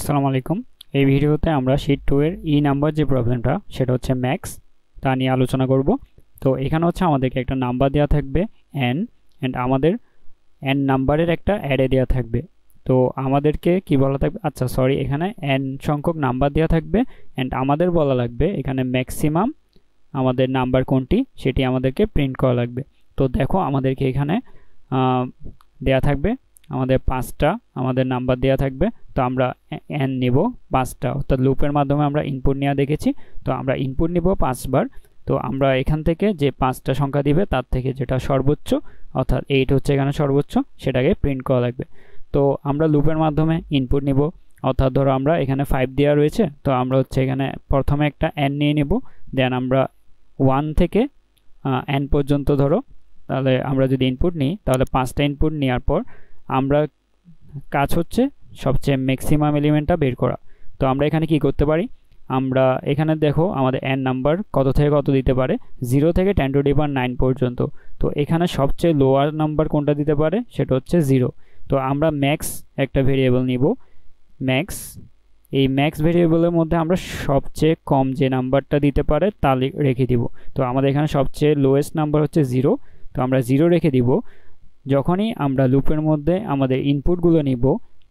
আসসালামু আলাইকুম। এই ভিডিওতে আমরা শীট 2 এর ই নাম্বার যে প্রবলেমটা সেটা হচ্ছে ম্যাক্স তা নিয়ে আলোচনা করব। তো এখানে হচ্ছে আমাদেরকে একটা নাম্বার দেওয়া থাকবে n এন্ড আমাদের n নাম্বারের একটা অ্যারে দেওয়া থাকবে। তো আমাদেরকে কি বলা থাকবে, আচ্ছা সরি, এখানে n সংখ্যক নাম্বার দেওয়া থাকবে এন্ড আমাদের বলা লাগবে এখানে ম্যাক্সিমাম আমাদের নাম্বার কোনটি সেটি আমাদেরকে প্রিন্ট করা লাগবে। তো দেখো আমাদেরকে এখানে দেয়া থাকবে আমাদের 5টা আমাদের নাম্বার দেয়া থাকবে। তো আমরা n নিব 5টা, অর্থাৎ লুপের মাধ্যমে আমরা ইনপুট নেওয়া দেখেছি। তো আমরা ইনপুট নিব 5 বার। তো আমরা এখান থেকে যে 5টা সংখ্যা দিবে তার থেকে যেটা সর্বোচ্চ, অর্থাৎ 8 হচ্ছে এখানে সর্বোচ্চ, সেটাকে প্রিন্ট করা লাগবে। তো আমরা লুপের মাধ্যমে ইনপুট নিব, অর্থাৎ ধরো আমরা এখানে 5 দেওয়া রয়েছে, তো আমরা হচ্ছে এখানে প্রথমে একটা n নিয়ে নেব, দেন আমরা 1 থেকে n পর্যন্ত ধরো, তাহলে আমরা যদি ইনপুট নিই তাহলে 5টা ইনপুট নেওয়ার পর আমরা কাজ হচ্ছে সবচেয়ে ম্যাক্সিমাম এলিমেন্টটা বের করা। তো আমরা এখানে কি করতে পারি, আমরা এখানে দেখো আমাদের n নাম্বার কত থেকে কত দিতে পারে, 0 থেকে 10 টু দি পাওয়ার 9 পর্যন্ত। তো এখানে সবচেয়ে লোয়ার নাম্বার কোনটা দিতে পারে, সেটা হচ্ছে 0। তো আমরা ম্যাক্স একটা ভেরিয়েবল নিব, ম্যাক্স। এই ম্যাক্স ভেরিয়েবলের মধ্যে আমরা সবচেয়ে কম যে নাম্বারটা দিতে পারে তা রেখে দিব। তো আমাদের এখানে সবচেয়ে লোয়েস্ট নাম্বার হচ্ছে 0, তো আমরা 0 রেখে দিব। যখনই আমরা লুপের মধ্যে আমাদের ইনপুটগুলো নিব,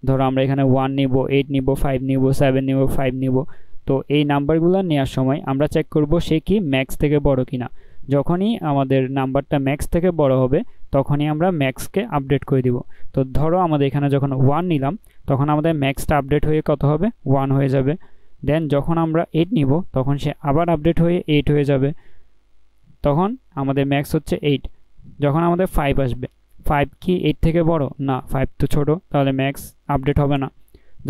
ধরো আমরা এখানে 1 নিব, 8 নিব, 5 নিব, 7 নিব, 5 নিব, তো এই নাম্বারগুলো নেওয়ার সময় আমরা চেক করব সে কি ম্যাক্স থেকে বড় কিনা। যখনই আমাদের নাম্বারটা ম্যাক্স থেকে বড় হবে তখনই আমরা ম্যাক্সকে আপডেট করে দিব। তো ধরো আমাদের এখানে যখন 1 নিলাম তখন আমাদের ম্যাক্সটা আপডেট হয়ে কত হবে, 1 হয়ে যাবে। দেন যখন আমরা 8 নিব তখন সে আবার আপডেট হয়ে 8 হয়ে যাবে, তখন আমাদের ম্যাক্স হচ্ছে 8। যখন আমাদের 5 আসবে, 5 কি 8 থেকে বড় না, 5 তো ছোট, তাহলে ম্যাক্স আপডেট হবে না।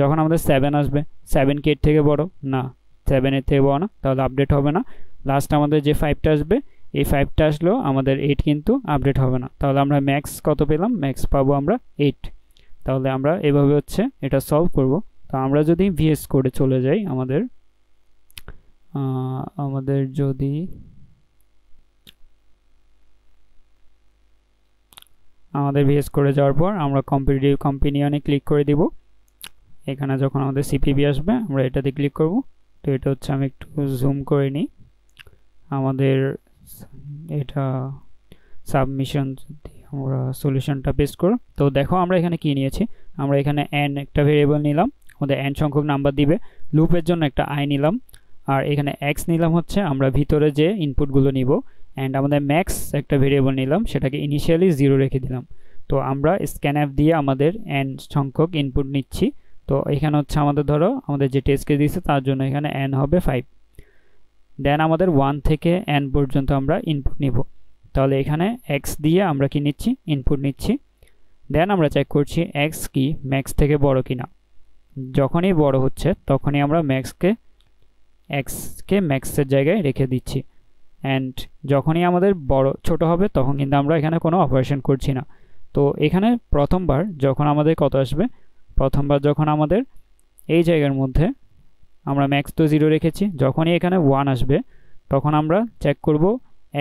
যখন আমাদের 7 আসবে, 7 কি 8 থেকে বড় না, 7 এর থেকে বড় না, তাহলে আপডেট হবে না। লাস্ট আমাদের যে 5টা আসবে, এই 5টা আসলেও আমাদের 8 কিন্তু আপডেট হবে না। তাহলে আমরা ম্যাক্স কত পেলাম, ম্যাক্স পাবো আমরা 8। তাহলে আমরা এভাবে হচ্ছে এটা সলভ করব। তো আমরা যদি ভিএস কোডে চলে যাই, আমাদের যদি ভিএস করে যাওয়ার পর আমরা কম্পিটিটিভ কম্পিনিয়নে ক্লিক করে দিব। এখানে যখন আমাদের সিপিবি আসবে আমরা এটাতে ক্লিক করব। তো এটা হচ্ছে, আমি একটু জুম করে নিই, আমাদের এটা সাবমিশন যদি আমরা সলিউশনটা পেস্ট করব। তো দেখো আমরা এখানে কি নিয়েছি, আমরা এখানে n একটা ভেরিয়েবল নিলাম, আমাদের n সংখ্যক নাম্বার দিবে, লুপের জন্য একটা i নিলাম, আর এখানে x নিলাম হচ্ছে আমরা ভিতরে যে ইনপুটগুলো নিব, অ্যান্ড আমাদের ম্যাক্স একটা ভেরিয়েবল নিলাম, সেটাকে ইনিশিয়ালি 0 রেখে দিলাম। তো আমরা স্ক্যানএফ দিয়ে আমাদের n সংখ্যক ইনপুট নিচ্ছি। তো এখানে হচ্ছে আমাদের ধরো আমাদের যে টেস্ট কেস দিয়েছে তার জন্য এখানে n হবে 5। দেন আমাদের 1 থেকে n পর্যন্ত আমরা ইনপুট নিব, তাহলে এখানে x দিয়ে আমরা কি নিচ্ছি, ইনপুট নিচ্ছি। দেন আমরা চেক করছি x কি ম্যাক্স থেকে বড় কিনা। যখনই বড় হচ্ছে তখনই আমরা x কে ম্যাক্সের জায়গায় রেখে দিচ্ছি, অ্যান্ড যখনই আমাদের ছোট হবে তখন কিন্তু আমরা এখানে কোনো অপারেশন করছি না। তো এখানে প্রথমবার যখন আমাদের কত আসবে, প্রথমবার যখন আমাদের এই জায়গার মধ্যে আমরা ম্যাক্স তো 0 রেখেছি, যখনই এখানে 1 আসবে তখন আমরা চেক করব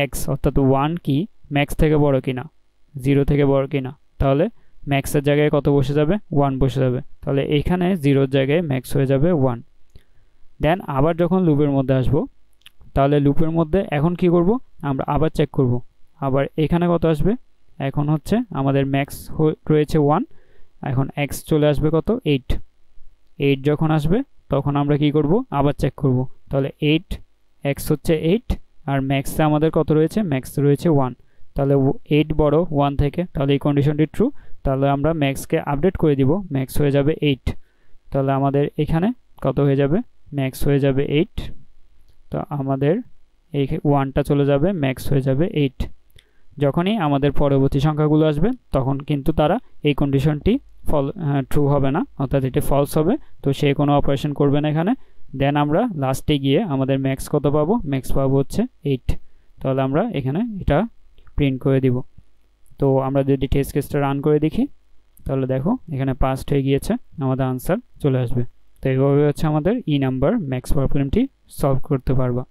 x, অর্থাৎ 1 কি ম্যাক্স থেকে বড় কিনা, 0 থেকে বড় কিনা। তাহলে ম্যাক্সের জায়গায় কত বসে যাবে, 1 বসে যাবে, তাহলে এইখানে 0 জায়গায় ম্যাক্স হয়ে যাবে 1। দেন আবার যখন লুপের মধ্যে আসবো, তাহলে লুপের মধ্যে এখন কি করব, আমরা আবার চেক করব আবার এখানে কত আসবে। এখন হচ্ছে আমাদের ম্যাক্স রয়েছে 1, এখন x চলে আসবে কত, 8 যখন আসবে তখন আমরা কি করব, আবার চেক করব। তাহলে 8, x হচ্ছে 8, আর ম্যাক্সে আমাদের কত রয়েছে, ম্যাক্স রয়েছে 1, তাহলে 8 বড় 1 থেকে, তাহলে এই কন্ডিশনটি ট্রু। তাহলে আমরা ম্যাক্সকে আপডেট করে দিব, ম্যাক্স হয়ে যাবে 8। তাহলে আমাদের এখানে কত হয়ে যাবে, ম্যাক্স হয়ে যাবে 8। তো আমাদের এই 1টা চলে যাবে, ম্যাক্স হয়ে যাবে 8। যখনই আমাদের পরবর্তী সংখ্যাগুলো আসবে তখন কিন্তু তারা এই কন্ডিশনটি ট্রু হবে না, অর্থাৎ এটি ফলস হবে। তো সে কোনো অপারেশন করবে না এখানে। দেন আমরা লাস্টে গিয়ে আমাদের ম্যাক্স কত পাবো, ম্যাক্স পাবো হচ্ছে 8। তাহলে আমরা এখানে এটা প্রিন্ট করে দিব। তো আমরা যদি টেস্ট কেসটা রান করে দেখি, তাহলে দেখো এখানে পাস্ট হয়ে গিয়েছে, আমাদের আনসার চলে আসবে। তো এইভাবে হচ্ছে আমাদের ই নাম্বার ম্যাক্স প্রবলেমটি সলভ করতে পারবা।